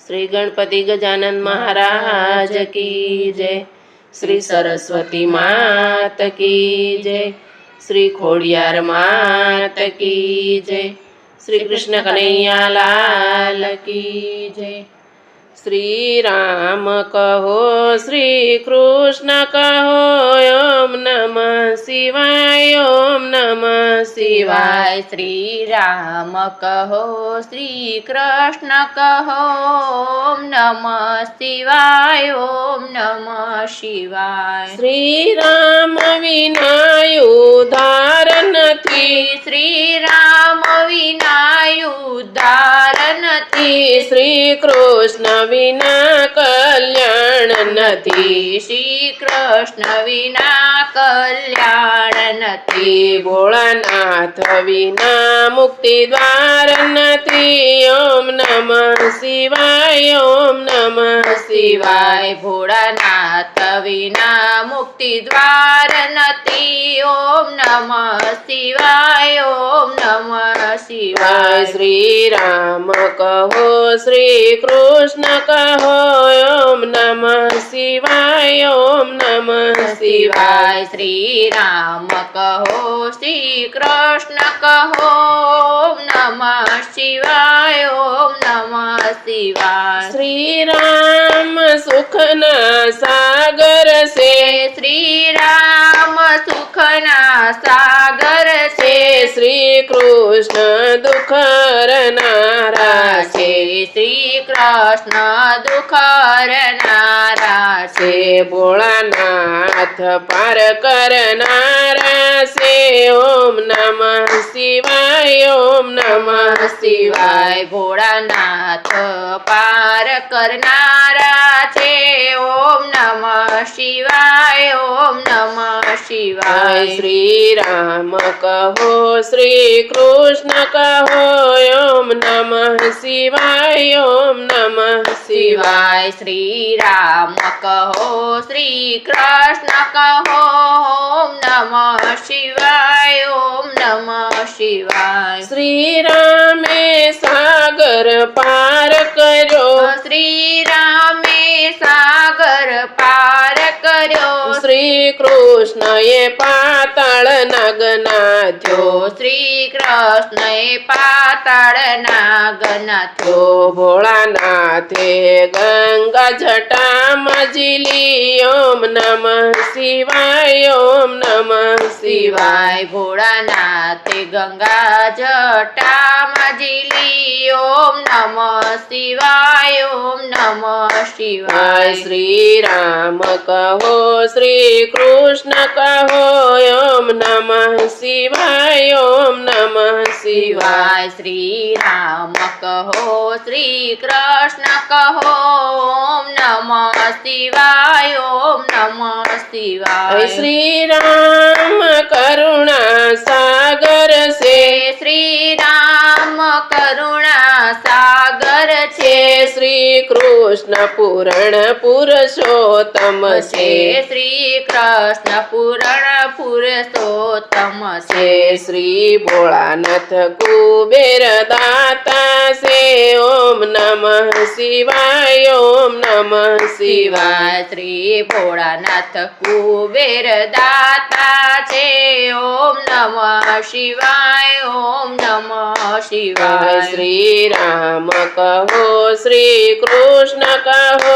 श्री गणपति गजानन महाराज की जय। श्री सरस्वती मात की जय। श्री खोड़ियार मात की जय। श्री कृष्ण कन्हैया लाल की जय। श्री राम कहो श्री कृष्ण कहो ओम नमः शिवाय ओम नमः शिवाय। श्री राम कहो श्री कृष्ण कहो ओम नमः शिवाय ओम नमः शिवाय। श्री राम विना उद्धार નથી। श्री राम विना उद्धार નથી। श्री कृष्ण विना कल्याण નથી। श्री कृष्ण विना कल्याण નથી। भोळानाथ विना मुक्ति द्वार નથી। ओम नमः शिवाय ओम नमः शिवाय। भोळानाथ विना मुक्ति द्वार નથી। ओम नमः शिवाय ओम नमः शिवाय। श्री राम कहो श्री कृष्ण कहो ओम नमः शिवाय ओम नमः शिवाय। श्री राम कहो श्री कृष्ण कहो ओम नमः शिवाय ओम नमः शिवाय। श्री राम सुखना सागर से। श्री राम सुखना सागर से। श्री कृष्ण दुख हरनारा से। श्री कृष्ण दुख हरनारा से। भोळानाथ पार करनारा से। ओम नमः शिवाय ओम नमः शिवाय। भोळानाथ पार करनारा छे। ओम नमः शिवाय ओम नमः शिवाय। श्री राम कहो श्री कृष्ण कहो ओम नमः शिवाय ओम नमः शिवाय। श्री राम कहो श्री कृष्ण कहो ओम नमः शिवाय ओम नमः शिवाय। श्री रामे सागर पार कर्यो। श्री रामे सागर पार कर्यो। श्री कृष्ण ये पाताळ नागनाथ्यो। श्री कृष्ण ये पाताळ नागनाथ्यो। भोळानाथे गंगा जटा मजिली। ओम नमः शिवाय ओम नमः शिवाय। भोळानाथे गंगा जटा मजिली। ओम नमः शिवाय ओम नमः शिवाय। श्री राम कहो श्री कृष्ण कहो ओम नमः शिवाय ओम नमः शिवाय। श्री राम कहो श्री कृष्ण कहो ओम नमः शिवाय ओम नमः शिवाय। श्री राम करुणा सागर से। श्री राम करुणा सागर छे। श्री कृष्ण पूर्ण पुरुषोत्तम से। श्री कृष्ण पूर्ण पुरुषोत्तम से। श्री भोळानाथ कुबेर दाता से। ओम नमः शिवाय ओम नमः शिवाय। श्री भोळानाथ कुबेर दाता छे। ओम नमः शिवाय ओम नमः शिवाय। श्री राम कहो श्री कृष्ण कहो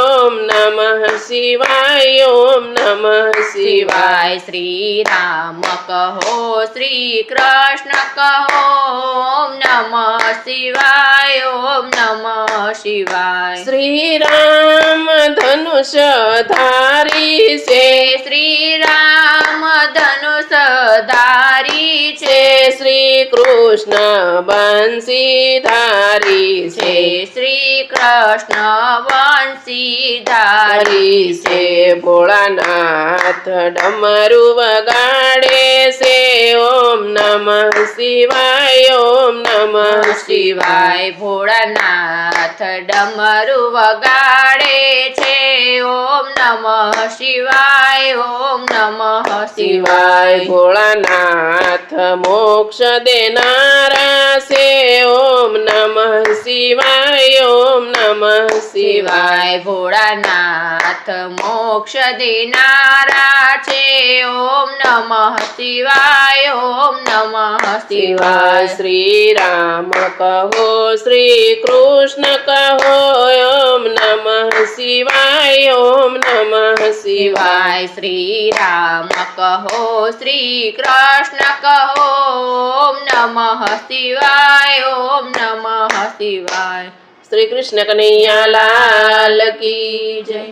ओम नमः शिवाय ओम नमः शिवाय। श्री राम कहो श्री कृष्ण कहो ओम नमः शिवाय ओम नमः शिवाय। श्री राम धनुष धारी से। श्री राम धनुष धारी छे। श्री कृष्ण बंसी धारी से। श्री कृष्ण वंशी धारी से। भोळानाथ डमरू वगाड़े से। ઓમ નમઃ શિવાય ઓમ નમઃ શિવાય શિવાય ભોળાનાથ ડમરુ વગાડે છે ઓમ નમઃ શિવાય ઓમ નમઃ શિવાય શિવાય ભોળાનાથ મોક્ષ દેનારા છે ઓમ નમઃ શિવાય ઓમ નમઃ શિવાય શિવાય ભોળાનાથ મોક્ષ દેનારા છે ઓમ નમઃ શિવાય ઓમ નમઃ શિવાય શિવાય શ્રી રામ કહો શ્રી કૃષ્ણ કહો ઓમ નમઃ શિવાય ઓમ નમઃ શિવાય શિવાય શ્રી રામ કહો શ્રી કૃષ્ણ કહો ઓમ નમઃ શિવાય ઓમ નમઃ શિવાય શ્રી કૃષ્ણ કનૈયા લાલ કી જય.